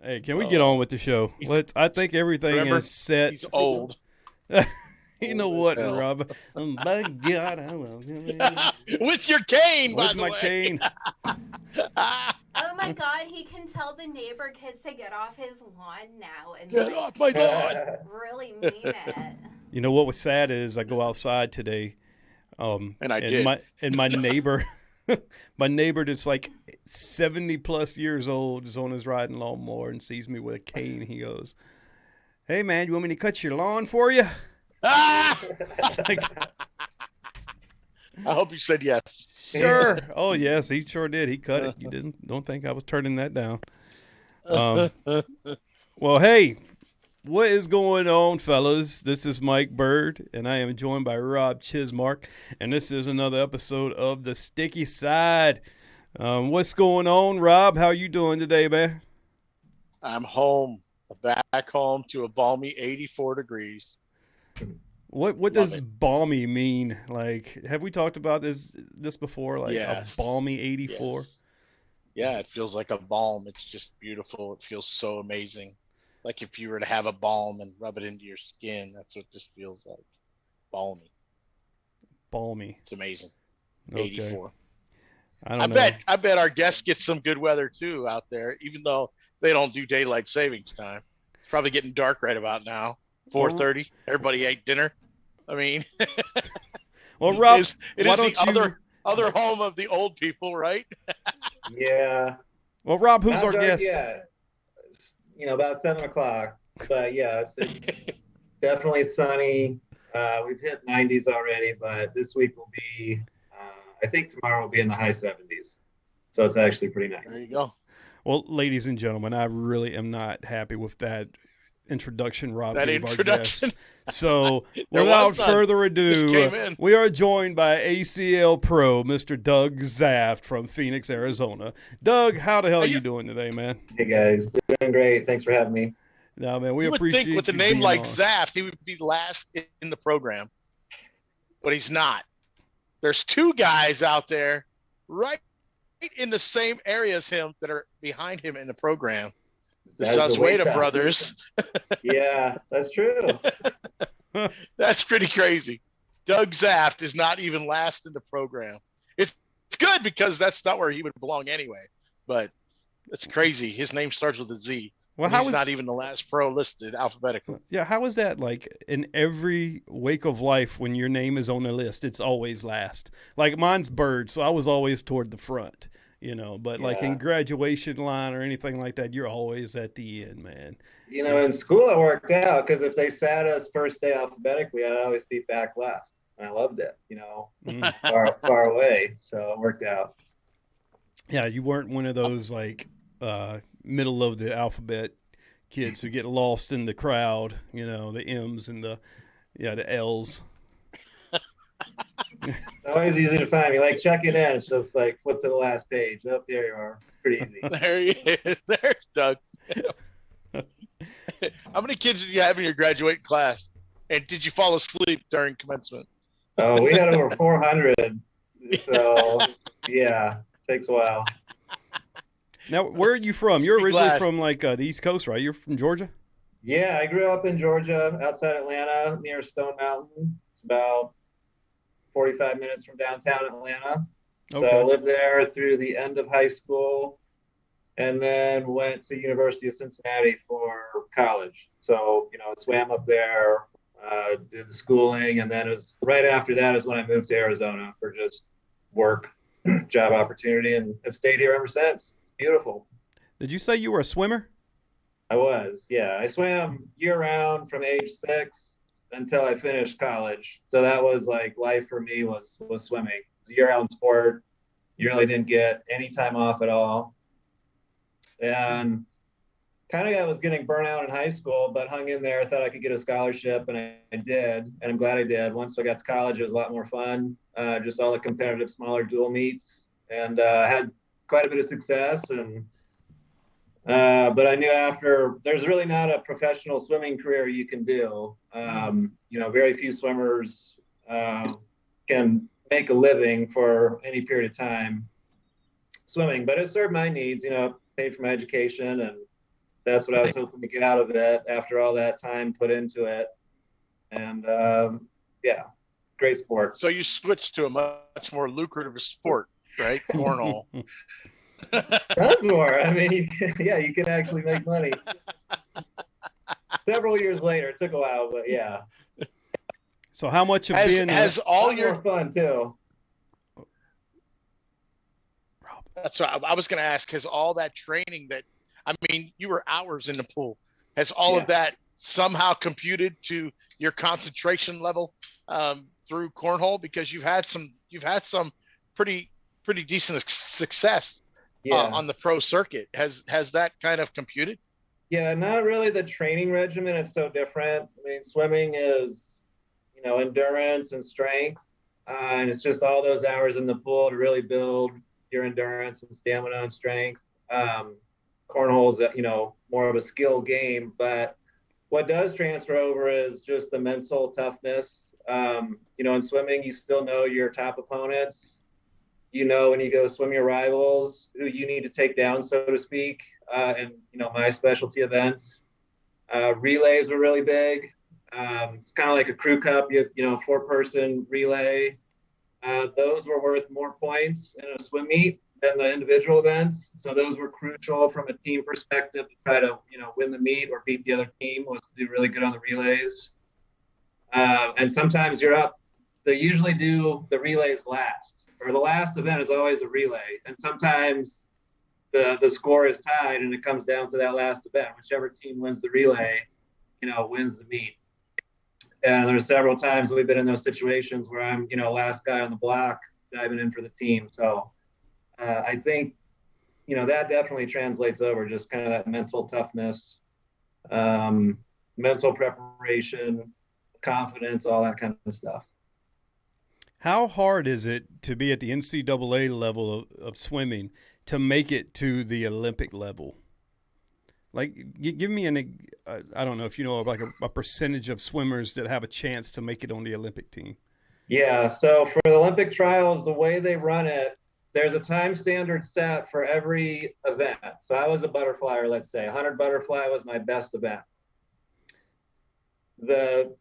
Hey, can we get on with the show? I think everything Remember, is set. he's old. You know Old as what, hell. Rob? By God, I will. With your cane, by With the my way. cane. Oh my God, he can tell the neighbor kids to get off his lawn now and Get off my lawn. really mean it. You know what was sad is I go outside today, And I and did. my neighbor, my neighbor that's like 70 plus years old is on his riding lawnmower and sees me with a cane. He goes, "Hey man, you want me to cut your lawn for you?" Ah! It's like, I hope you said yes. sure. Oh yes, he sure did. He cut it. You don't think I was turning that down? Well, hey, what is going on, fellas? This is Mike Bird, and I am joined by Rob Chismark, and this is another episode of The Sticky Side. What's going on, Rob? How you doing today, man? I'm home, back home to a balmy 84 degrees. What does balmy mean? Like, have we talked about this before? Like Yes. a balmy 84? Yes. Yeah, it feels like a balm. It's just beautiful. It feels so amazing. Like if you were to have a balm and rub it into your skin, that's what this feels like. Balmy. Balmy. It's amazing. Okay. 84. I don't know. I bet our guests get some good weather too out there, even though they don't do daylight savings time. It's probably getting dark right about now. 4:30. Everybody ate dinner. I mean, Well, Rob, it why is don't the you? other home of the old people, right? Yeah. Well, Rob, who's Not our dark guest? yet. It's, about 7 o'clock. But yeah, it's definitely sunny. We've hit 90s already, but this week will be, I think tomorrow will be in the high 70s. So it's actually pretty nice. There you go. Well, ladies and gentlemen, I really am not happy with that introduction Rob That gave introduction. our guest. So, There without was none. further Just came ado, in. we are joined by ACL Pro, Mr. Doug Zafft from Phoenix, Arizona. Doug, how the hell are you doing today, man? Hey guys, doing great. Thanks for having me. No, man, we You would appreciate think with a you name being like on. Zafft, he would be last in the program, but he's not. There's two guys out there right in the same area as him that are behind him in the program. The That's the weight Zazueta cut. brothers. Yeah, that's true. That's pretty crazy. Doug Zafft is not even last in the program. It's good because that's not where he would belong anyway. But it's crazy. His name starts with a Z. Well, And he's not even the last pro listed alphabetically. Yeah, how is that like in every wake of life when your name is on the list, it's always last. Like mine's Bird, so I was always toward the front, but like in graduation line or anything like that, you're always at the end, man. In school it worked out because if they sat us first day alphabetically, I'd always be back left. And I loved it, far away. So it worked out. Yeah, you weren't one of those like middle of the alphabet kids who get lost in the crowd, the M's and the L's. It's always easy to find. You like check it in. It's just like flip to the last page. Oh, there you are. Pretty easy. There he is. There's Doug. How many kids did you have in your graduating class? And did you fall asleep during commencement? Oh, we had over 400. So, yeah, takes a while. Now, where are you from? You're originally glad. from like the East Coast, right? You're from Georgia? Yeah, I grew up in Georgia, outside Atlanta, near Stone Mountain. It's about 45 minutes from downtown Atlanta. So Okay. I lived there through the end of high school and then went to University of Cincinnati for college. So, swam up there, did the schooling, and then it was right after that is when I moved to Arizona for just work, job opportunity, and have stayed here ever since. It's beautiful. Did you say you were a swimmer? I was, yeah. I swam year-round from age 6 until I finished college. So that was like life for me was swimming. It was a year-round sport. You really didn't get any time off at all. And kind of I was getting burnt out in high school, but hung in there, thought I could get a scholarship, and I did. And I'm glad I did. Once I got to college, it was a lot more fun. Just all the competitive, smaller dual meets. And had quite a bit of success. And but I knew after there's really not a professional swimming career you can do. Very few swimmers can make a living for any period of time swimming, but it served my needs, paid for my education, and that's what I was hoping to get out of it after all that time put into it. And yeah, great sport. So you switched to a much more lucrative sport, right? Cornhole. That's more. I mean, you can actually make money. Several years later, it took a while, but yeah. So how much of being has all your more fun too? That's what I was going to ask. Has all that training that, I mean, you were hours in the pool, has all of that somehow computed to your concentration level through cornhole? Because you've had some pretty decent success on the pro circuit. Has that kind of computed? Yeah, not really. The training regimen is so different. I mean, swimming is, endurance and strength, and it's just all those hours in the pool to really build your endurance and stamina and strength. Cornhole is, more of a skill game, but what does transfer over is just the mental toughness. In swimming, you still know your top opponents. When you go swim your rivals, who you need to take down, so to speak. And, my specialty events, relays were really big. It's kind of like a crew cup, you have, 4-person relay. Those were worth more points in a swim meet than the individual events. So those were crucial from a team perspective to try to, win the meet or beat the other team, was to do really good on the relays. And sometimes you're up. They usually do the relays last, or the last event is always a relay. And sometimes the score is tied and it comes down to that last event. Whichever team wins the relay, wins the meet. And there's several times we've been in those situations where I'm, last guy on the block diving in for the team. So I think, that definitely translates over, just kind of that mental toughness, mental preparation, confidence, all that kind of stuff. How hard is it to be at the NCAA level of swimming to make it to the Olympic level? Like, give me I don't know if you know, like a percentage of swimmers that have a chance to make it on the Olympic team. Yeah, so for the Olympic trials, the way they run it, there's a time standard set for every event. So I was a butterflyer, let's say. 100 butterfly was my best event. The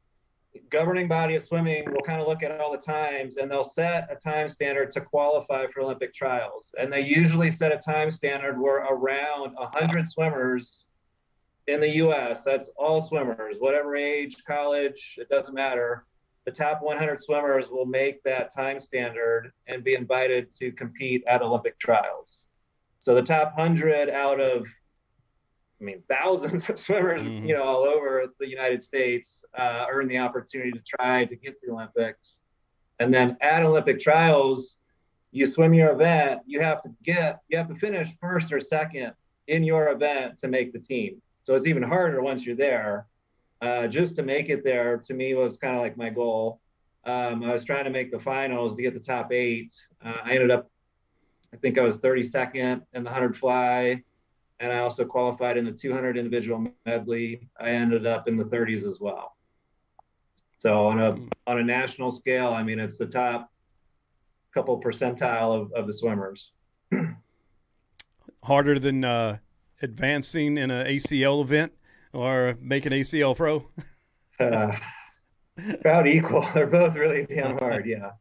governing body of swimming will kind of look at all the times, and they'll set a time standard to qualify for Olympic trials. And they usually set a time standard where around 100 swimmers in the U.S., that's all swimmers, whatever age, college, it doesn't matter. The top 100 swimmers will make that time standard and be invited to compete at Olympic trials. So the top 100 out of, thousands of swimmers, all over the United States earn the opportunity to try to get to the Olympics. And then at Olympic trials, you swim your event, you have to finish first or second in your event to make the team. So it's even harder once you're there. Just to make it there, to me, was kind of like my goal. I was trying to make the finals to get the top 8. I ended up, I think I was 32nd in the 100 fly. And I also qualified in the 200 individual medley. I ended up in the 30s as well. So on a national scale, it's the top couple percentile of the swimmers. Harder than advancing in an ACL event or making ACL Pro? About equal. They're both really damn hard, yeah.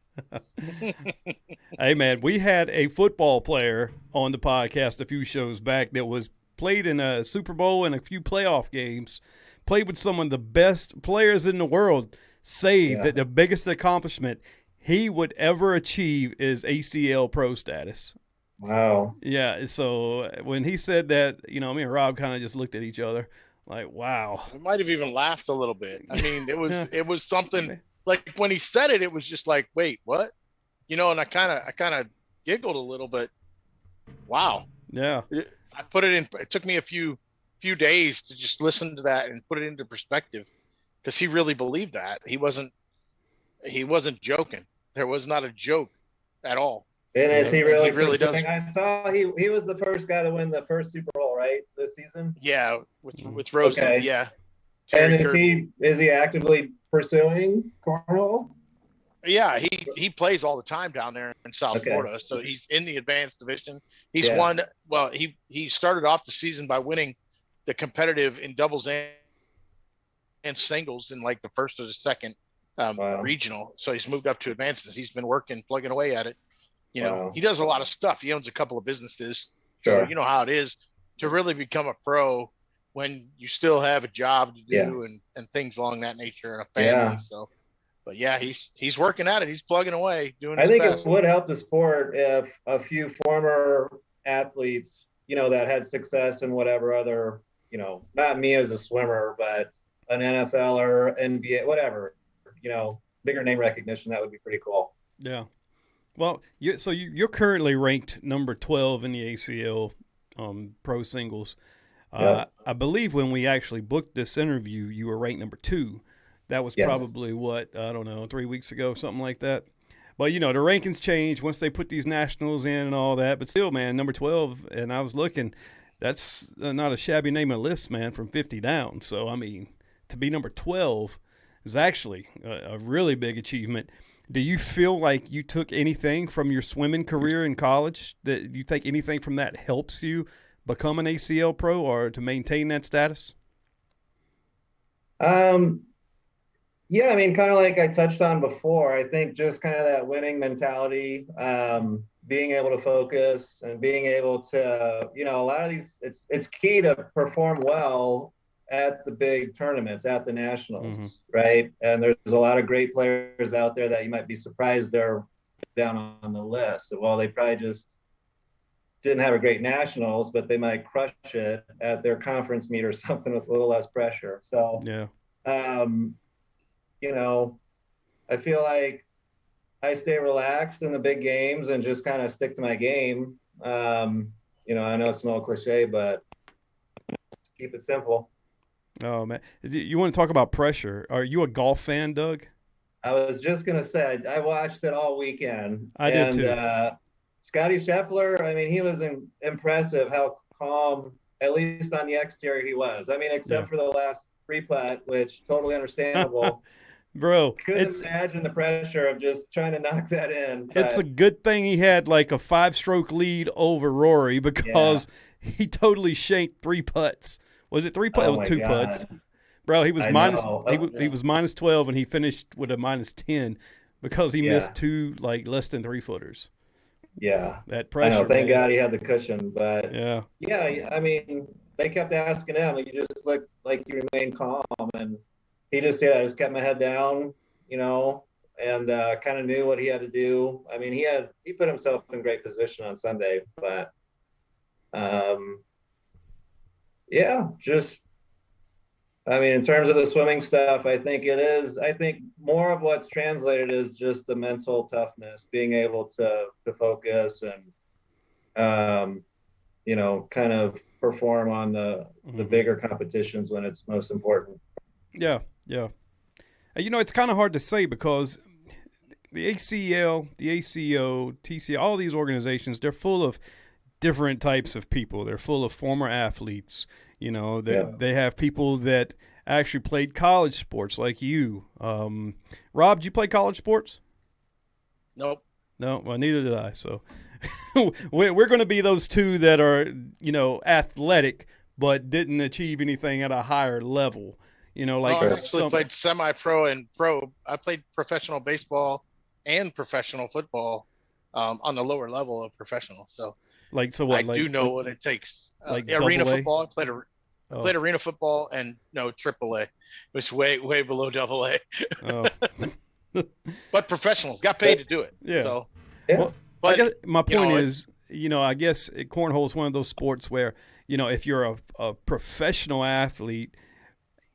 Hey, man, we had a football player on the podcast a few shows back that was played in a Super Bowl and a few playoff games, played with some of the best players in the world, say that the biggest accomplishment he would ever achieve is ACL Pro status. Wow. Yeah, so when he said that, me and Rob kind of just looked at each other like, wow. We might have even laughed a little bit. It was something like when he said it, it was just like, wait, what? And I kind of giggled a little bit. Wow. Yeah. I put it in. It took me a few days to just listen to that and put it into perspective, because he really believed that. He wasn't joking. There was not a joke at all. And is he really? He really does. I saw he was the first guy to win the first Super Bowl, right, this season? Yeah, with Rosen. Okay. Yeah. And is he actively pursuing cornhole? Yeah, he plays all the time down there in South Florida. So he's in the advanced division. He's won. Well, he started off the season by winning the competitive in doubles and singles in like the first or the second regional. So he's moved up to advanced. He's been working, plugging away at it. You know, he does a lot of stuff. He owns a couple of businesses. So you know how it is to really become a pro when you still have a job to do and things along that nature and a family. So, but yeah, he's working at it. He's plugging away, doing his best. It would help the sport if a few former athletes, you know, that had success in whatever other, you know, not me as a swimmer, but an NFL or NBA, whatever, you know, bigger name recognition, that would be pretty cool. Yeah. Well, you're currently ranked number 12 in the ACL Pro Singles. I believe when we actually booked this interview, you were ranked number 2. That was probably, 3 weeks ago, something like that. But, you know, the rankings change once they put these nationals in and all that. But still, man, number 12, and I was looking, that's not a shabby name on the list, man, from 50 down. So, I mean, to be number 12 is actually a really big achievement. Do you feel like you took anything from your swimming career in college? That you think anything from that helps you become an ACL pro or to maintain that status? Yeah, I mean, kind of like I touched on before, I think just kind of that winning mentality, being able to focus and being able to, you know, a lot of these, it's key to perform well at the big tournaments, at the nationals, right? And there's a lot of great players out there that you might be surprised they're down on the list. Well, they probably just didn't have a great nationals, but they might crush it at their conference meet or something with a little less pressure. So, you know, I feel like I stay relaxed in the big games and just kind of stick to my game. You know, I know it's an old cliche, but keep it simple. Oh, man. You want to talk about pressure. Are you a golf fan, Doug? I was just going to say, I watched it all weekend. I did too. Scotty Scheffler, I mean, he was impressive how calm, at least on the exterior, he was. I mean, except for the last three-putt, which totally understandable. Bro, couldn't imagine the pressure of just trying to knock that in. But it's a good thing he had like a 5-stroke lead over Rory because he totally shanked 3 putts. Was it 3 putts? It was 2 putts. Bro, he was he was minus 12 and he finished with a minus 10 because he missed 2 like less than 3-footers. Yeah. That pressure. I know, thank God he had the cushion, but yeah, I mean, they kept asking him, and you just looked like you remained calm, and he just I just kept my head down, you know, and kind of knew what he had to do. I mean, he put himself in great position on Sunday, but just I mean, in terms of the swimming stuff, I think more of what's translated is just the mental toughness, being able to focus and you know, kind of perform on the bigger competitions when it's most important. Yeah. You know, it's kind of hard to say because the ACL, the ACO, TCO, all these organizations, they're full of different types of people. They're full of former athletes. You know, they have people that actually played college sports like you. Rob, did you play college sports? Nope. No, well, neither did I. So we're going to be those two that are, you know, athletic but didn't achieve anything at a higher level. You know, like I actually played semi-pro and pro. I played professional baseball and professional football on the lower level of professional. So, I do know what it takes. Like arena AA? football. I played arena football and AAA. It was way below AA. Oh. But professionals got paid to do it. Yeah. So, well, but I guess my point is, you know, I guess cornhole is one of those sports where, you know, if you're a professional athlete,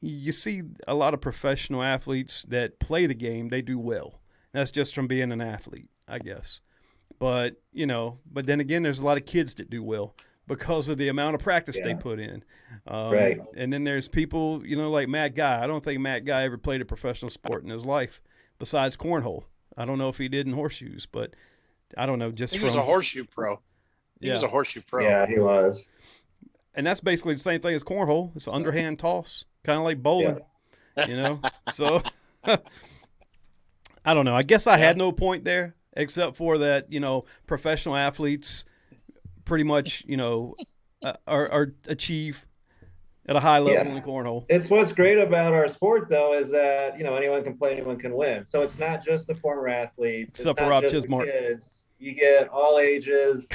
you see a lot of professional athletes that play the game, they do well. That's just from being an athlete, I guess. But, you know, but then again, there's a lot of kids that do well because of the amount of practice they put in. Right. And then there's people, you know, like Matt Guy. I don't think Matt Guy ever played a professional sport in his life besides cornhole. I don't know if he did in horseshoes, but I don't know. He was a horseshoe pro. He was a horseshoe pro. Yeah, he was. And that's basically the same thing as cornhole. It's an underhand toss, kind of like bowling, you know. So I don't know. I guess I had no point there except for that, you know, professional athletes pretty much, you know, are achieve at a high level Yeah. in cornhole. It's what's great about our sport, though, is that, anyone can play, anyone can win. So it's not just the former athletes. It's Except for not Rob just the Chismark. kids. You get all ages,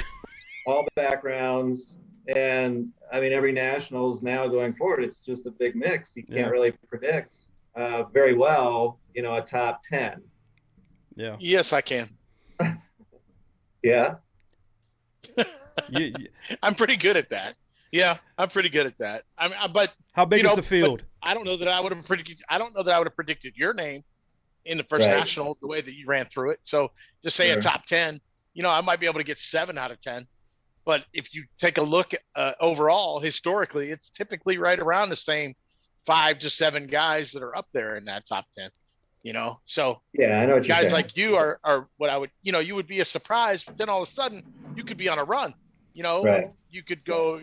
all backgrounds. And I mean, every nationals now going forward, it's just a big mix. You can't really predict very well, a top 10. Yeah. Yes, I can. Yeah. I'm pretty good at that. Yeah, I'm pretty good at that. But how big is the field? I don't know that I would have predicted. I don't know that I would have predicted your name in the first national the way that you ran through it. So just say a top 10. I might be able to get 7 out of 10. But if you take a look overall, historically, it's typically right around the same 5 to 7 guys that are up there in that top 10. So yeah, I know what you're guys saying. like you are what I would, you would be a surprise, but then all of a sudden you could be on a run. You could go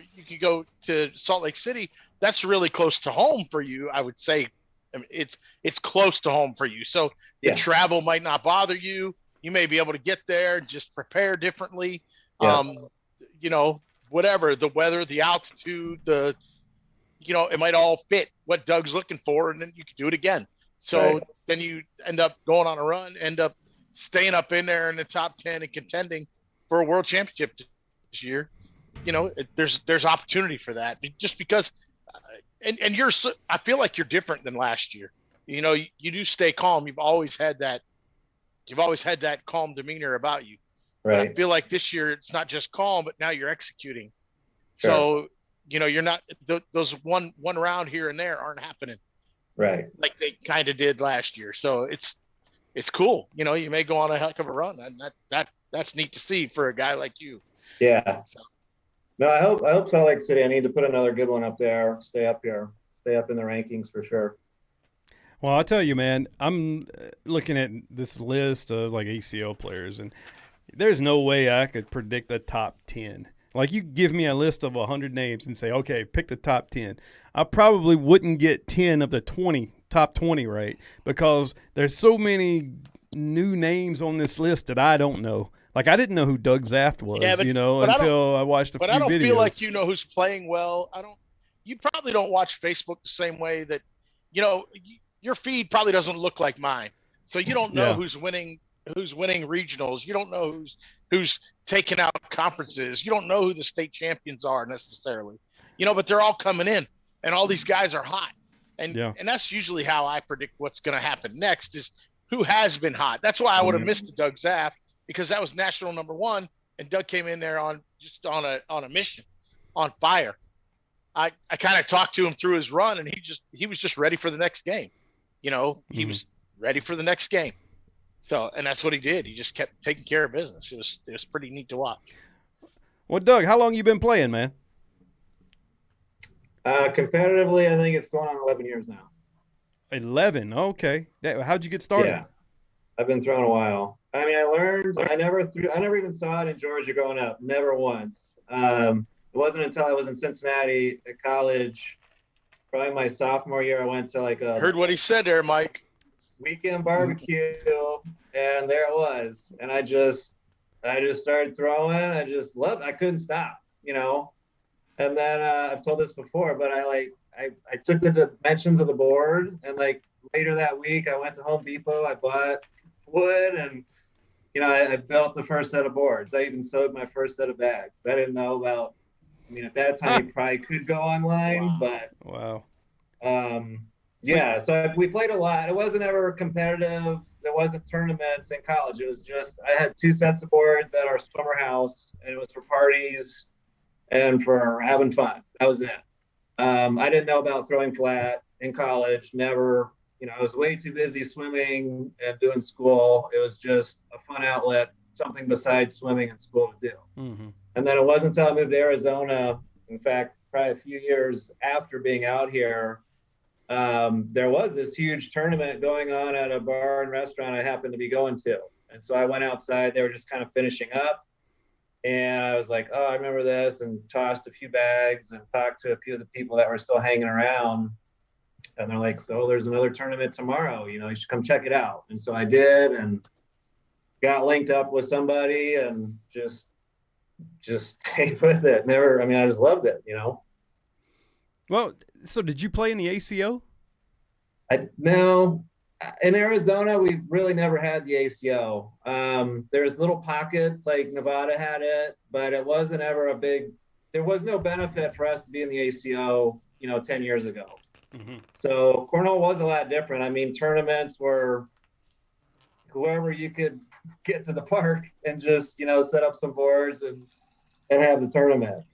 to Salt Lake City. That's really close to home for you, I would say. I mean, it's close to home for you. So the travel might not bother you. You may be able to get there and just prepare differently. Yeah. Whatever the weather, the altitude, it might all fit what Doug's looking for, and then you could do it again. So then you end up going on a run, end up staying up in there in the top 10 and contending for a world championship this year. There's opportunity for that just because, and I feel like you're different than last year. You do stay calm. You've always had that calm demeanor about you. Right. But I feel like this year it's not just calm, but now you're executing. Sure. So, you're not those one round here and there aren't happening. Right. Like they kind of did last year. So it's cool. You may go on a heck of a run, and that's neat to see for a guy like you. Yeah. So. No, I hope Salt Lake City. I need to put another good one up there. Stay up here. Stay up in the rankings for sure. Well, I'll tell you, man, I'm looking at this list of like ACL players, and there's no way I could predict the top 10. Like, you give me a list of 100 names and say, okay, pick the top 10. I probably wouldn't get 10 of the top 20 right, because there's so many new names on this list that I don't know. Like, I didn't know who Doug Zafft was, until I watched a few videos. But I don't feel like you know who's playing well. You probably don't watch Facebook the same way that, your feed probably doesn't look like mine. So you don't know who's winning regionals. You don't know who's taking out conferences. You don't know who the state champions are necessarily, but they're all coming in, and all these guys are hot. And that's usually how I predict what's going to happen next is who has been hot. That's why I would have missed the Doug Zafft, because that was national number 1, and Doug came in there on a mission, on fire. I kind of talked to him through his run, and he was just ready for the next game. He was ready for the next game. So, and that's what he did. He just kept taking care of business. It was pretty neat to watch. Well, Doug, how long you been playing, man? Competitively, I think it's going on 11 years now. 11, okay. How'd you get started? Yeah, I've been throwing a while. I mean, I never even saw it in Georgia growing up. Never once. It wasn't until I was in Cincinnati at college, probably my sophomore year, I went to like a... Heard what he said there, Mike. Weekend barbecue, and there it was. And I just started throwing. I just loved it. I couldn't stop, And then I've told this before, but I took the dimensions of the board, and like later that week I went to Home Depot, I bought wood, and I built the first set of boards. I even sewed my first set of bags. I didn't know about, at that time you probably could go online, but yeah, so we played a lot. It wasn't ever competitive. There wasn't tournaments in college. It was just, I had 2 sets of boards at our summer house, and it was for parties and for having fun. That was it. I didn't know about throwing flat in college, never. I was way too busy swimming and doing school. It was just a fun outlet, something besides swimming and school to do. Mm-hmm. And then it wasn't until I moved to Arizona, in fact, probably a few years after being out here, there was this huge tournament going on at a bar and restaurant I happened to be going to. And so I went outside. They were just kind of finishing up. And I was like, oh, I remember this, and tossed a few bags and talked to a few of the people that were still hanging around. And they're like, so there's another tournament tomorrow. You should come check it out. And so I did, and got linked up with somebody, and just stayed with it. I just loved it, Well, So did you play in the ACO? No, in Arizona, we've really never had the ACO. There's little pockets like Nevada had it, but it wasn't ever there was no benefit for us to be in the ACO, 10 years ago. Mm-hmm. So cornhole was a lot different. I mean, tournaments were whoever you could get to the park and just, set up some boards and have the tournament.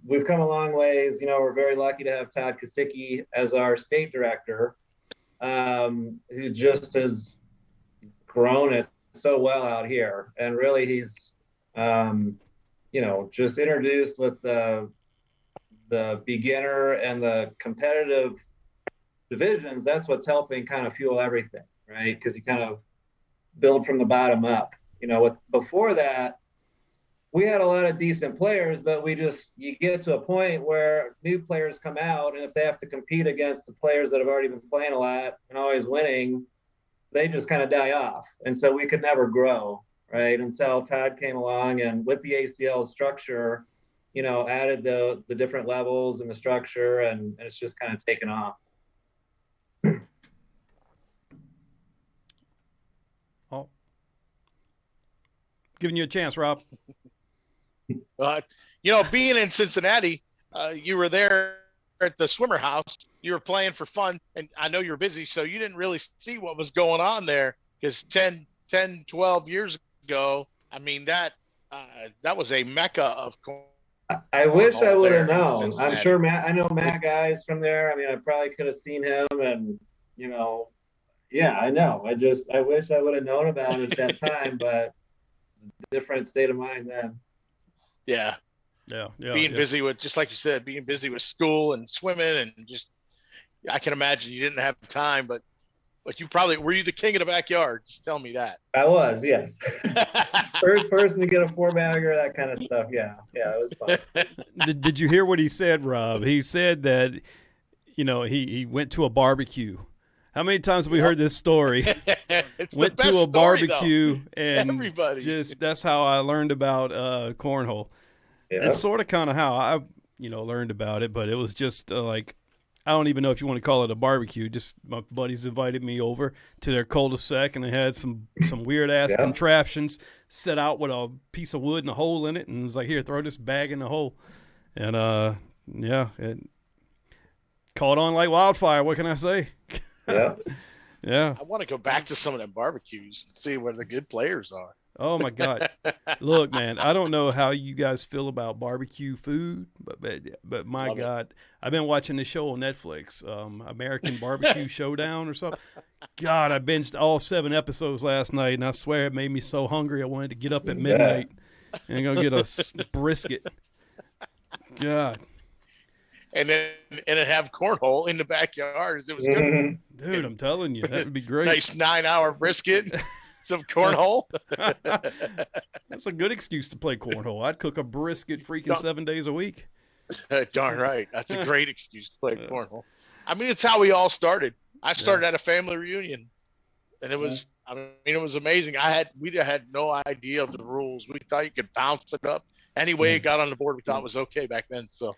We've come a long ways. We're very lucky to have Todd Kosicki as our state director, who just has grown it so well out here. And really he's, just introduced with the beginner and the competitive divisions. That's what's helping kind of fuel everything, right? Because you kind of build from the bottom up. Before that, we had a lot of decent players, but you get to a point where new players come out, and if they have to compete against the players that have already been playing a lot and always winning, they just kind of die off. And so we could never grow, right? Until Todd came along and with the ACL structure, added the different levels and the structure, and it's just kind of taken off. Oh, giving you a chance, Rob. Being in Cincinnati, you were there at the swimmer house. You were playing for fun, and I know you're busy, so you didn't really see what was going on there. Because 10, 12 years ago, I mean, that was a mecca of cornhole. I wish I would have known. Cincinnati. I'm sure I know Matt guys from there. I mean, I probably could have seen him, and yeah, I know. I wish I would have known about it at that time, but it's a different state of mind then. Yeah. Being busy with, just like you said, being busy with school and swimming, and just, I can imagine you didn't have time, but you probably, were you the king of the backyard? Just tell me that. I was, yes. First person to get a 4-bagger, that kind of stuff. Yeah, it was fun. Did you hear what he said, Rob? He said that, he went to a barbecue. How many times have we heard this story? Went to a barbecue, though. And everybody. That's how I learned about cornhole. Yeah. It's sort of kind of how I, learned about it, but it was just like, I don't even know if you want to call it a barbecue. Just my buddies invited me over to their cul-de-sac, and they had some weird ass contraptions set out with a piece of wood and a hole in it, and it was like, here, throw this bag in the hole, and it caught on like wildfire. What can I say? Yeah. Yeah. I want to go back to some of them barbecues and see where the good players are. Oh my God. Look, man, I don't know how you guys feel about barbecue food, but my God, I've been watching this show on Netflix, American Barbecue Showdown or something. God, I binged all 7 episodes last night, and I swear it made me so hungry I wanted to get up at midnight and go get a brisket. God. And then have cornhole in the backyard. It was good. Dude, I'm telling you, that would be great. Nice 9-hour brisket. Some cornhole. That's a good excuse to play cornhole. I'd cook a brisket freaking 7 days a week. Darn right. That's a great excuse to play cornhole. I mean, it's how we all started. I started at a family reunion, and it was, it was amazing. We had no idea of the rules. We thought you could bounce it up any way it got on the board. We thought was okay back then. So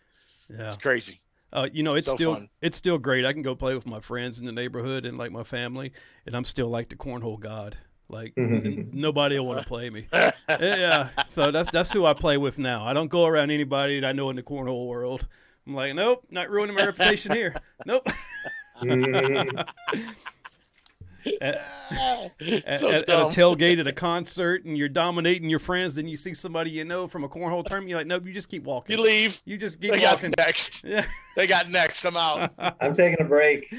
it's crazy. It's still great. I can go play with my friends in the neighborhood and like my family, and I'm still like the cornhole god. Like nobody will want to play me. Yeah, so that's who I play with now. I don't go around anybody that I know in the cornhole world. I'm like, nope, not ruining my reputation here. Nope. At a tailgate at a concert, and you're dominating your friends, then you see somebody from a cornhole tournament, you're like, nope, you just keep walking. You leave. You just keep Got walking. next. Yeah. They got next. I'm out. I'm taking a break.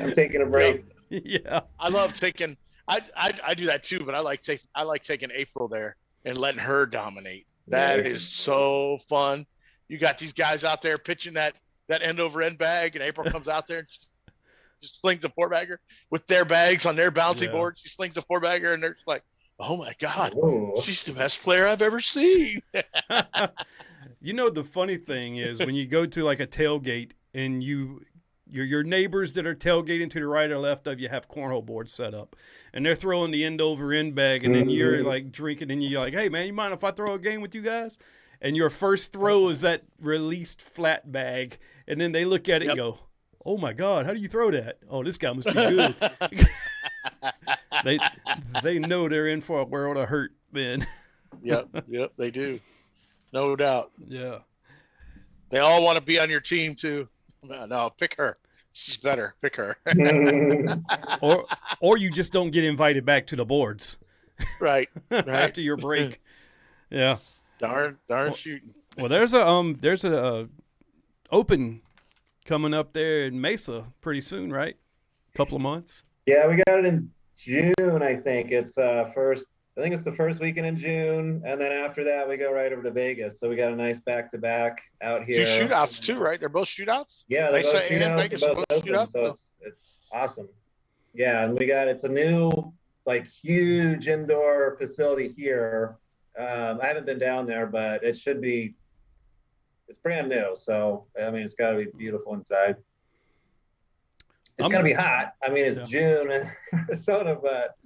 Yeah. I love taking. I do that too, but I like taking April there and letting her dominate. That is so fun. You got these guys out there pitching that end over end bag, and April comes out there and just slings a 4-bagger with their bags on their bouncy board. She slings a 4-bagger, and they're just like, oh my God, she's the best player I've ever seen. The funny thing is when you go to like a tailgate and your neighbors that are tailgating to the right or left of you have cornhole boards set up, and they're throwing the end over end bag, and then you're like drinking, and you're like, hey man, you mind if I throw a game with you guys? And your first throw is that released flat bag, and then they look at it and go, oh my God, how do you throw that? Oh, this guy must be good. they know they're in for a world of hurt then. Yep, they do. No doubt. Yeah. They all want to be on your team too. No, pick her. She's better. Pick her. Or you just don't get invited back to the boards. Right. After your break. Yeah. Darn shooting. Well, there's a open coming up there in Mesa pretty soon, right? Couple of months. Yeah, we got it in June, I think. It's I think it's the first weekend in June, and then after that we go right over to Vegas. So we got a nice back-to-back out here. 2 shootouts too, right? They're both shootouts? Yeah, they're both and shootouts. Vegas They're are both both open, shootouts. so it's awesome. Yeah, and it's a new, like, huge indoor facility here. I haven't been down there, but it's brand new. So, I mean, it's got to be beautiful inside. It's going to be hot. I mean, it's June in Arizona, but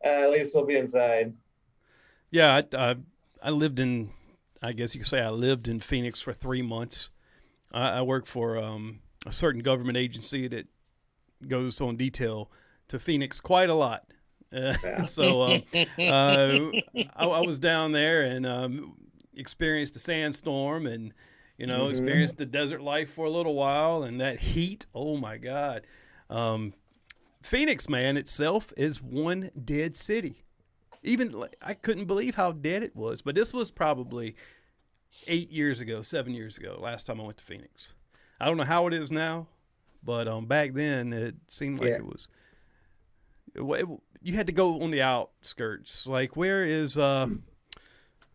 at least we'll be inside. Yeah, I lived in, I guess you could say I lived in Phoenix for 3 months. I work for a certain government agency that goes on detail to Phoenix quite a lot. So I was down there and experienced the sandstorm and, experienced the desert life for a little while, and that heat, oh my God. Phoenix, man, itself is one dead city. Even I couldn't believe how dead it was, but this was probably 7 years ago, last time I went to Phoenix. I don't know how it is now, but back then it seemed like it was. You had to go on the outskirts. Like, where is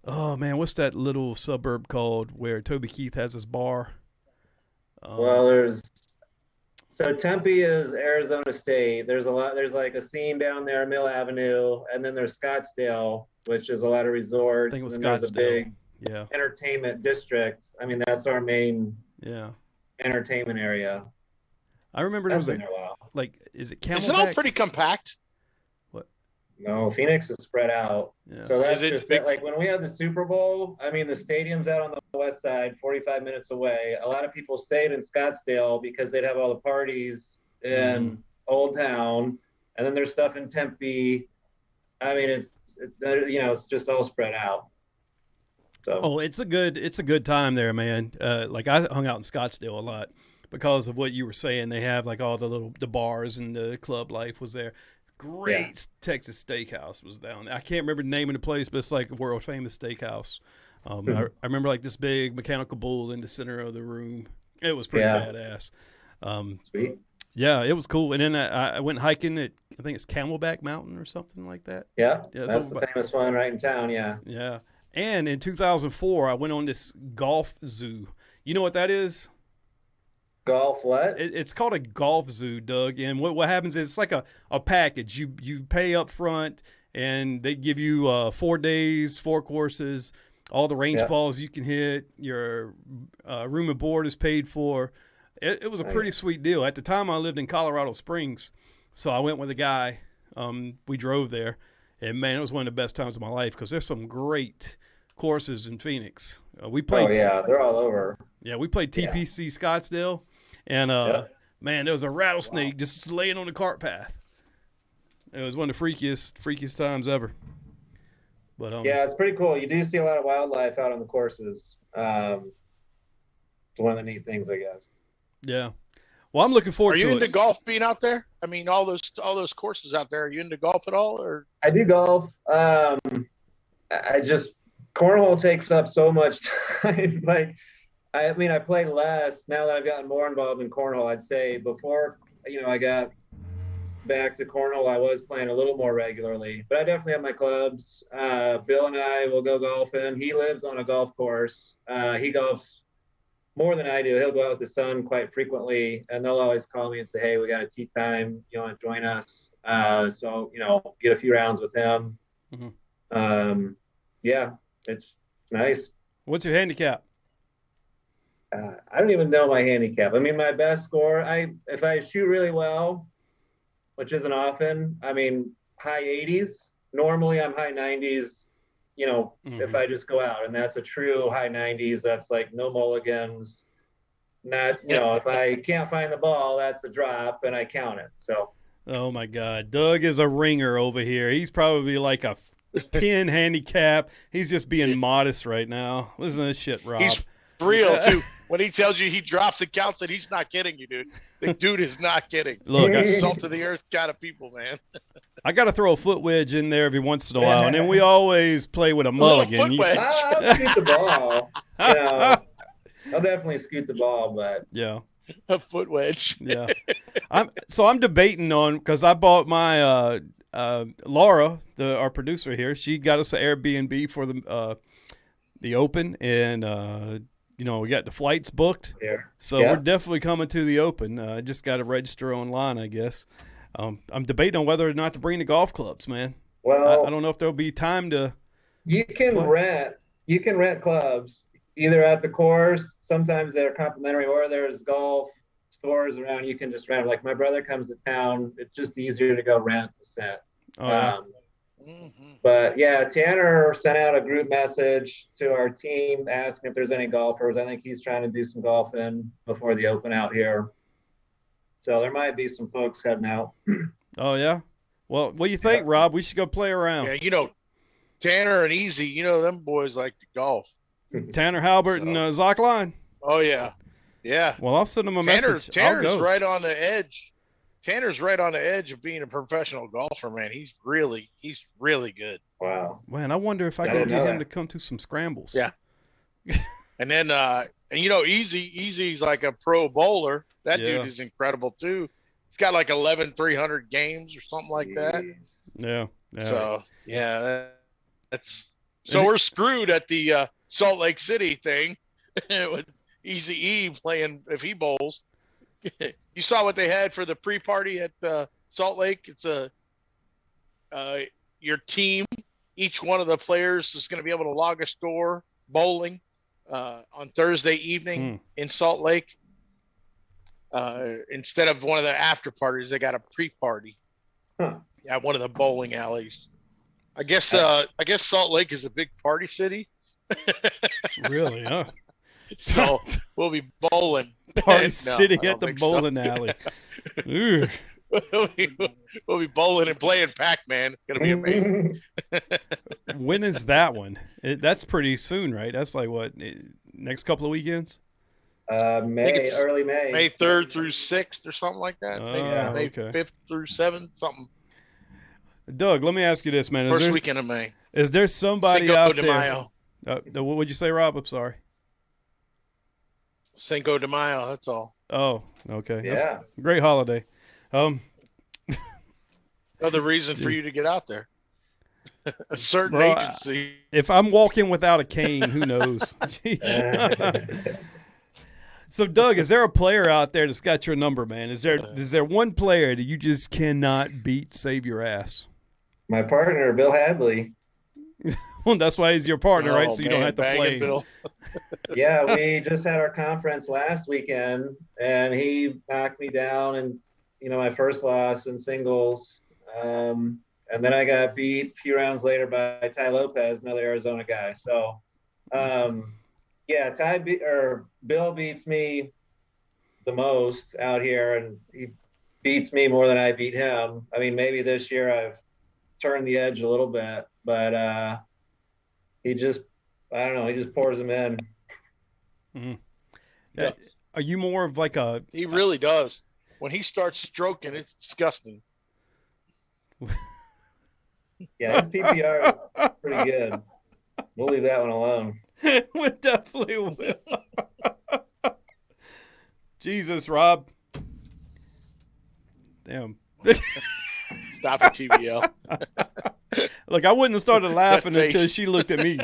oh man, what's that little suburb called where Toby Keith has his bar? So Tempe is Arizona State. There's like a scene down there, Mill Avenue, and then there's Scottsdale, which is a lot of resorts. I think it was and Scottsdale. There's a big entertainment district. I mean, that's our main entertainment area. I remember That's it was been there a while. like, is it Camelback? Is it all pretty compact? No, Phoenix is spread out. Yeah. So that's Is it just big? like when we had the Super Bowl, I mean, the stadium's out on the west side, 45 minutes away. A lot of people stayed in Scottsdale because they'd have all the parties in Old Town. And then there's stuff in Tempe. I mean, it's just all spread out. So. It's a good time there, man. Like, I hung out in Scottsdale a lot because of what you were saying. They have like all the bars and the club life was there. Great Texas steakhouse was down there. I can't remember the name of the place, but it's like a world famous steakhouse. I remember like this big mechanical bull in the center of the room. It was pretty badass. Sweet. Yeah, it was cool. And then I went hiking at, I think it's Camelback Mountain or something like that. Yeah, that's the famous one right in town. Yeah. Yeah. And in 2004, I went on this golf zoo. You know what that is? Golf what? It's called a golf zoo, Doug. And what happens is it's like a package. You pay up front, and they give you 4 days, 4 courses, all the range balls you can hit. Your room and board is paid for. It was a pretty sweet deal. At the time, I lived in Colorado Springs, so I went with a guy. We drove there, and, man, it was one of the best times of my life because there's some great courses in Phoenix. We played. Oh, yeah, they're all over. Yeah, we played TPC Scottsdale. And, man, there was a rattlesnake just laying on the cart path. It was one of the freakiest times ever. But yeah, it's pretty cool. You do see a lot of wildlife out on the courses. It's one of the neat things, I guess. Yeah. Well, I'm looking forward to it. Are you into golf being out there? I mean, all those courses out there. Are you into golf at all? Or I do golf. Cornhole takes up so much time. Like, I mean, I play less now that I've gotten more involved in cornhole. I'd say before, I got back to cornhole, I was playing a little more regularly, but I definitely have my clubs. Bill and I will go golfing. He lives on a golf course. He golfs more than I do. He'll go out with his son quite frequently, and they'll always call me and say, hey, we got a tee time. You want to join us? So, get a few rounds with him. Mm-hmm. Yeah, it's nice. What's your handicap? I don't even know my handicap. I mean, my best score, if I shoot really well, which isn't often, I mean, high 80s. Normally I'm high 90s, if I just go out, and that's a true high 90s. That's like no mulligans, Not, if I can't find the ball, that's a drop, and I count it. So. Oh my God, Doug is a ringer over here. He's probably like a 10 handicap. He's just being modest right now. Listen to this shit, Rob. He's real too. When he tells you he drops and counts it, he's not kidding you, dude. The dude is not kidding. Look, salt of the earth kind of people, man. I got to throw a foot wedge in there every once in a while, and then we always play with a mulligan. Foot wedge. I'll scoot the ball. I'll definitely scoot the ball, but yeah, a foot wedge. Yeah. I'm debating on, because I bought my Laura, our producer here. She got us an Airbnb for the Open, and we got the flights booked. Yeah. So we're definitely coming to the Open. Just got to register online, I guess. I'm debating on whether or not to bring the golf clubs, man. Well, I don't know if there'll be time to. You can rent clubs either at the course. Sometimes they're complimentary, or there's golf stores around. You can just rent. Like my brother comes to town. It's just easier to go rent the set. Oh, yeah. But yeah, Tanner sent out a group message to our team asking if there's any golfers. I think he's trying to do some golfing before the Open out here. So there might be some folks heading out. Oh, yeah? Well, what do you think, Rob? We should go play around. Yeah, Tanner and Easy, them boys like to golf. Tanner Halbert and Zockline. Oh, yeah. Yeah. Well, I'll send him a message. Tanner's right on the edge. Tanner's right on the edge of being a professional golfer, man. He's really good. Wow. Man, I wonder if I can get him to come to some scrambles. Yeah. And then, Easy's like a pro bowler. That dude is incredible too. He's got like 11,300 games or something like that. Yeah. So so we're screwed at the Salt Lake City thing with Easy E playing if he bowls. You saw what they had for the pre-party at Salt Lake. It's your team. Each one of the players is going to be able to log a score bowling on Thursday evening in Salt Lake. Instead of one of the after parties, they got a pre-party at one of the bowling alleys. I guess Salt Lake is a big party city. Really? Huh? So we'll be bowling. Party city at the bowling alley. We'll be bowling and playing Pac-Man. It's going to be amazing. When is that one? That's pretty soon, right? That's like what, next couple of weekends? Early May. May 3rd through 6th or something like that. May 5th through 7th, something. Doug, let me ask you this, man. First weekend of May. Is there somebody Cinco out de there? Mayo. What would you say, Rob? I'm sorry. Cinco de Mayo, that's all. Oh, okay. Yeah. That's a great holiday. Another reason for you to get out there. A certain agency. If I'm walking without a cane, who knows? Jeez. So, Doug, is there a player out there that's got your number, man? Is there one player that you just cannot beat, save your ass? My partner, Bill Hadley. Well, that's why he's your partner, right? So you don't have to play. Bill. Yeah, we just had our conference last weekend, and he knocked me down in, my first loss in singles. And then I got beat a few rounds later by Tai Lopez, another Arizona guy. So, yeah, Bill beats me the most out here, and he beats me more than I beat him. I mean, maybe this year I've turned the edge a little bit, but he just pours them in. Mm-hmm. Yeah. Are you more of like a? He really does. When he starts stroking, it's disgusting. Yeah, his PPR is pretty good. We'll leave that one alone. We definitely will. Jesus, Rob. Damn. Stop it, TBL. Look, I wouldn't have started laughing until she looked at me.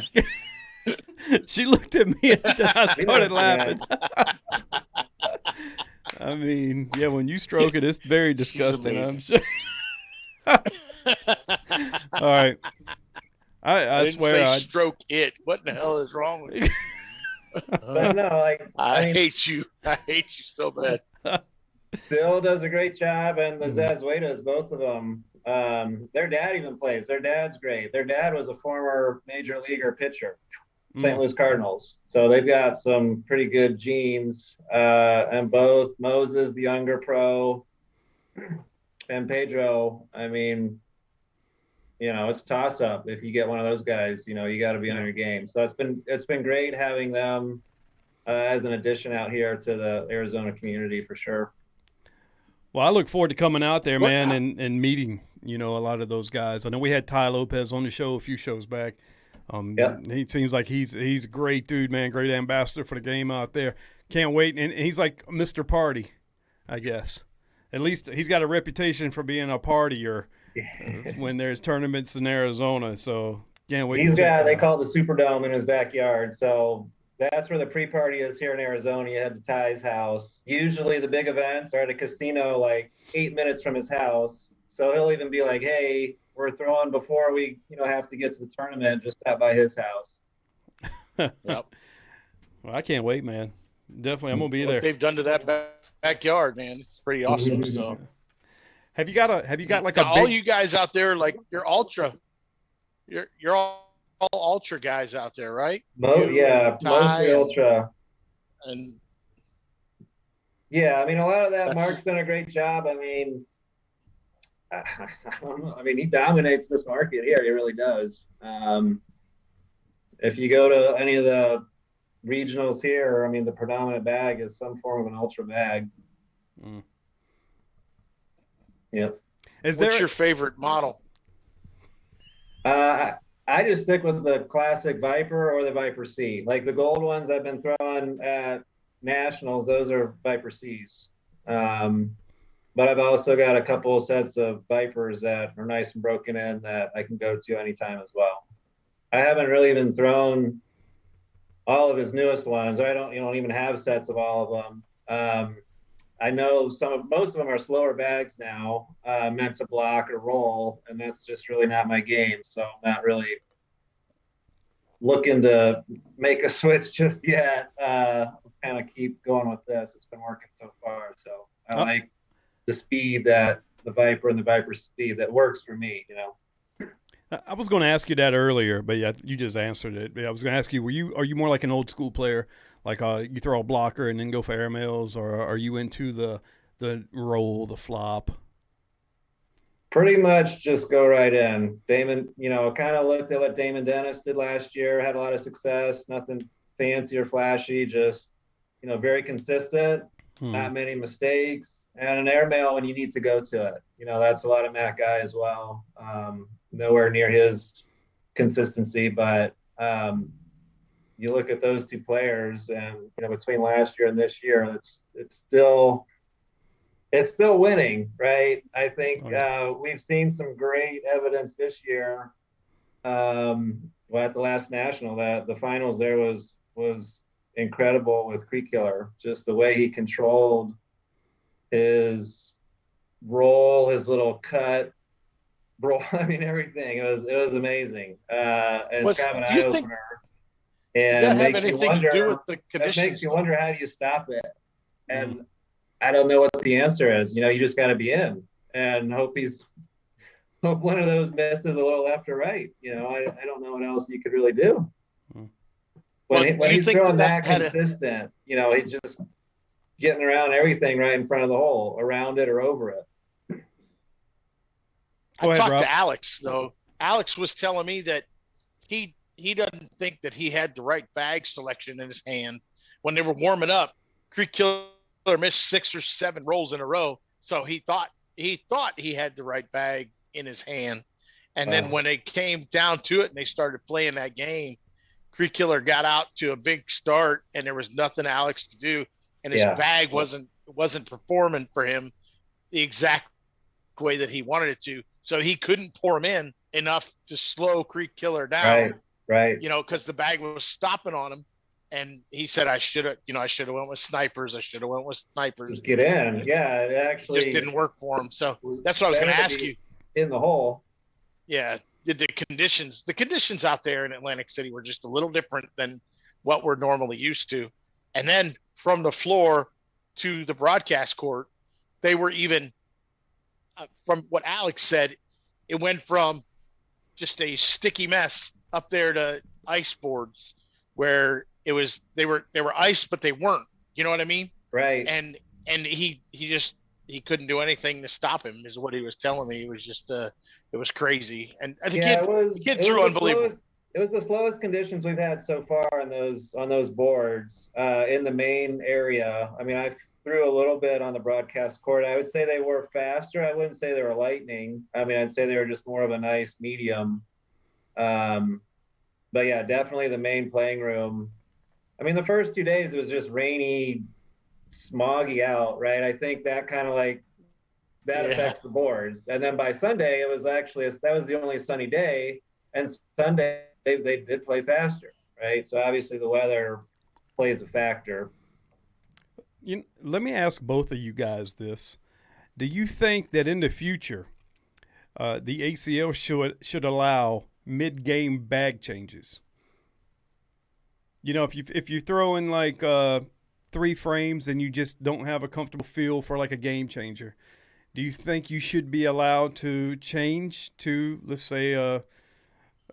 She looked at me and then I started laughing. I mean, yeah, when you stroke it, it's very disgusting. I'm sure. All right. I swear I stroke it. What in the hell is wrong with you? But no, I hate you. I hate you so bad. Bill does a great job, and the Zazuetas, both of them. Their dad even plays. Their dad's great. Their dad was a former major leaguer pitcher. St. Louis Cardinals. So they've got some pretty good genes. And both Moses, the younger pro, and Pedro, I mean, it's toss up. If you get one of those guys, you got to be on your game. So it's been great having them as an addition out here to the Arizona community for sure. Well, I look forward to coming out there, man, and meeting, a lot of those guys. I know we had Tai Lopez on the show a few shows back. He seems like he's a great dude, man, great ambassador for the game out there. Can't wait. And he's like Mr. Party, I guess. At least he's got a reputation for being a partier when there's tournaments in Arizona. So can't wait. They call it the Superdome in his backyard. So that's where the pre-party is here in Arizona. You head to Ty's house. Usually the big events are at a casino like 8 minutes from his house. So he'll even be like, hey, we're throwing before we, have to get to the tournament, just out by his house. Yep. Well, I can't wait, man. Definitely, I'm gonna be there. What they've done to that backyard, man, it's pretty awesome. So, have you got like all you guys out there, like you're all ultra guys out there, right? Mostly ultra. And yeah, I mean, a lot of that. Mark's done a great job. I mean, I don't know. I mean, he dominates this market here. He really does. If you go to any of the regionals here, I mean, the predominant bag is some form of an ultra bag. Yep. What's your favorite model? I just stick with the classic Viper or the Viper C. Like the gold ones I've been throwing at nationals, those are Viper Cs. But I've also got a couple of sets of Vipers that are nice and broken in that I can go to anytime as well. I haven't really even thrown all of his newest ones. I don't even have sets of all of them. I know most of them are slower bags now, meant to block or roll, and that's just really not my game. So I'm not really looking to make a switch just yet. Kind of keep going with this. It's been working so far. So I like the speed that the Viper and the Viper C that works for me, I was going to ask you that earlier, but yeah, you just answered it. I was going to ask you, are you more like an old school player, like you throw a blocker and then go for airmails, or are you into the roll, the flop? Pretty much just go right in. Damon, kind of looked at what Damon Dennis did last year, had a lot of success, nothing fancy or flashy, just, very consistent, not many mistakes, and an airmail when you need to go to it. That's a lot of Matt Guy as well. Nowhere near his consistency, but you look at those two players, and between last year and this year, it's still winning, right? I think we've seen some great evidence this year. At the last national, that the finals there was incredible with Creek Killer. Just the way he controlled his roll, his little cut. Bro, I mean everything. It was amazing. And it's kind of an eye opener. And makes you wonder. It makes you wonder, how do you stop it? And I don't know what the answer is. You just got to be in and hope one of those misses a little left or right. I don't know what else you could really do. When he's throwing that consistent, he's just getting around everything right in front of the hole, around it or over it. I talked to Alex, though. Alex was telling me that he doesn't think that he had the right bag selection in his hand. When they were warming up, Creek Killer missed 6 or 7 rolls in a row. So he thought he had the right bag in his hand. And then when they came down to it and they started playing that game, Creek Killer got out to a big start and there was nothing Alex to do. And his bag wasn't performing for him the exact way that he wanted it to. So he couldn't pour him in enough to slow Creek Killer down. Right. Because the bag was stopping on him. And he said, I should have went with snipers. Just get in. Yeah, it actually just didn't work for him. So that's what I was going to ask you. In the hole. Yeah. The conditions out there in Atlantic City were just a little different than what we're normally used to. And then from the floor to the broadcast court, they were even, from what Alex said, it went from just a sticky mess up there to ice boards where they were iced, but they weren't. You know what I mean? Right. And he couldn't do anything to stop him, is what he was telling me. It was just it was crazy. And the kid threw unbelievable. It was the slowest conditions we've had so far on those boards in the main area. I mean, I threw a little bit on the broadcast court. I would say they were faster. I wouldn't say they were lightning. I mean, I'd say they were just more of a nice medium. But yeah, definitely the main playing room. I mean, the first 2 days it was just rainy, smoggy out, right? I think that kind of affects the boards. And then by Sunday, it was actually that was the only sunny day, and Sunday they did play faster, right? So obviously the weather plays a factor. Let me ask both of you guys this: do you think that in the future, the ACL should allow mid-game bag changes? If you throw in like 3 frames and you just don't have a comfortable feel for like a game changer, do you think you should be allowed to change to, let's say, I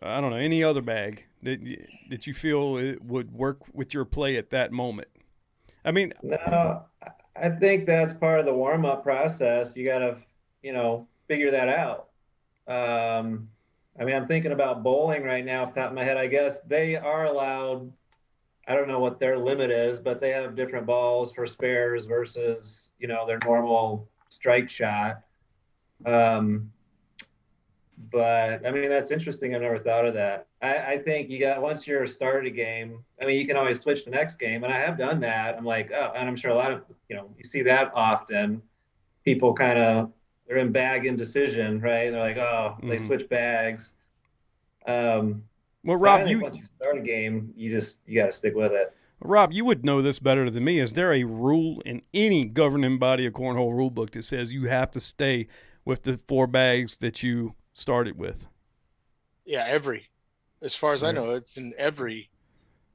don't know, any other bag that you feel it would work with your play at that moment? I mean, no, I think that's part of the warm-up process. You got to, figure that out. I mean, I'm thinking about bowling right now off the top of my head. I guess they are allowed, I don't know what their limit is, but they have different balls for spares versus, their normal strike shot. But I mean, that's interesting. I've never thought of that. I think once you're started a game, I mean, you can always switch the next game. And I have done that. I'm like, oh, and I'm sure a lot of, you see that often. People they're in bag indecision, right? They're like, oh, they switch bags. Well, Rob, once you start a game, you got to stick with it. Rob, you would know this better than me. Is there a rule in any governing body of Cornhole rule book that says you have to stay with the 4 bags that you started with? Yeah, as far as I know, it's in every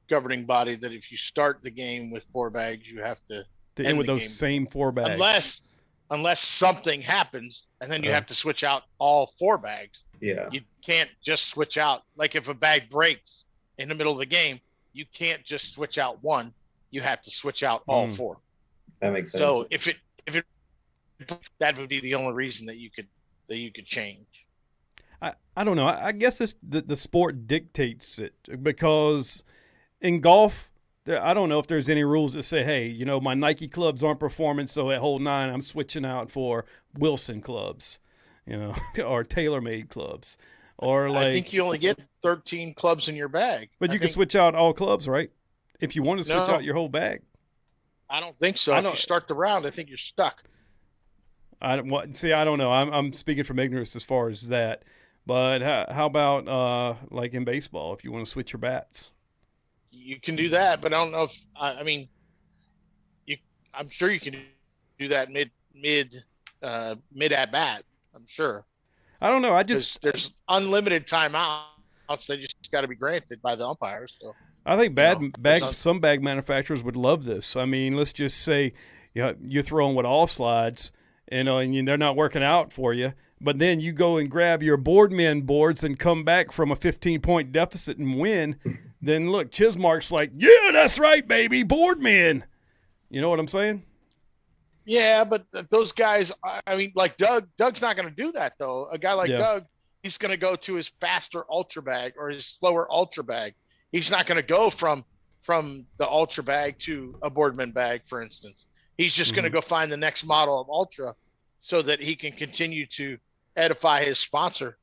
governing body that if you start the game with 4 bags, you have to end with those same 4 bags. Unless something happens, and then you have to switch out all 4 bags. Yeah. You can't just switch out. Like if a bag breaks in the middle of the game, you can't just switch out one. You have to switch out all 4. That makes sense. So if it that would be the only reason that you could change. I don't know. I guess the sport dictates it, because in golf, I don't know if there's any rules that say, hey, my Nike clubs aren't performing, so at hole 9 I'm switching out for Wilson clubs, or TaylorMade clubs, or like. I think you only get 13 clubs in your bag. But you can switch out all clubs, right? If you want to switch out your whole bag. I don't think so. If you start the round, I think you're stuck. I don't know. I'm speaking from ignorance as far as that. But how about like in baseball, if you want to switch your bats? You can do that, but I don't know if I'm sure you can do that mid at bat. I'm sure. I don't know. There's unlimited timeouts. They just got to be granted by the umpires. So I think some bag manufacturers would love this. I mean, let's just say you're throwing with all slides, and they're not working out for you. But then you go and grab your boardmen boards and come back from a 15-point deficit and win. Then look, Chismark's like, yeah, that's right, baby, boardmen. You know what I'm saying? Yeah, but those guys, I mean, like Doug's not going to do that, though. A guy like Doug, he's going to go to his faster ultra bag or his slower ultra bag. He's not going to go from the ultra bag to a boardman bag, for instance. He's just going to go find the next model of ultra so that he can continue to edify his sponsor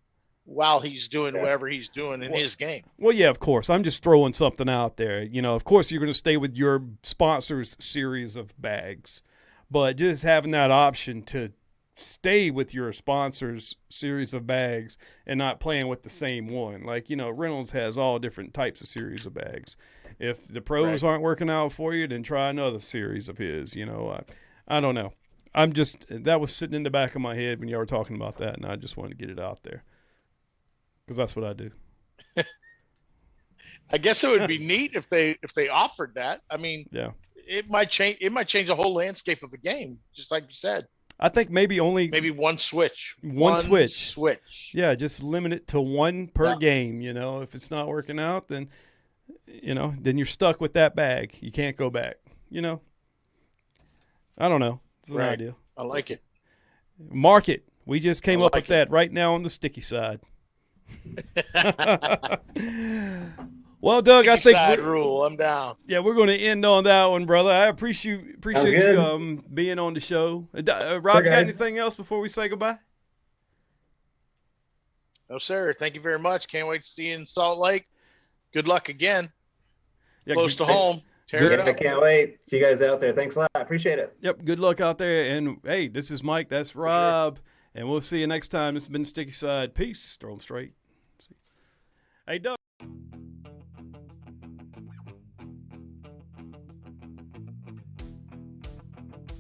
while he's doing whatever he's doing in his game. Well, yeah, of course. I'm just throwing something out there. Of course you're going to stay with your sponsor's series of bags, but just having that option to stay with your sponsor's series of bags and not playing with the same one. Like, Reynolds has all different types of series of bags. If the pros aren't working out for you, then try another series of his. I don't know. That was sitting in the back of my head when y'all were talking about that, and I just wanted to get it out there because that's what I do. I guess it would be neat if they offered that. I mean, it might change. It might change the whole landscape of the game, just like you said. I think maybe one switch. One switch. Yeah, just limit it to one per game. If it's not working out, then then you're stuck with that bag. You can't go back. I don't know. It's an idea. I like it. Mark it. We just came up with it. that right now on the sticky side. Well, Doug, I think side rule. I'm down. Yeah, we're going to end on that one, brother. I appreciate you being on the show. Rob, you got anything else before we say goodbye? No, sir. Thank you very much. Can't wait to see you in Salt Lake. Good luck again. Close to home. Tear it up. I can't wait. See you guys out there. Thanks a lot. I appreciate it. Yep. Good luck out there. And hey, this is Mike. That's Rob. And we'll see you next time. This has been Sticky Side. Peace. Throw 'em straight. Hey, Doug.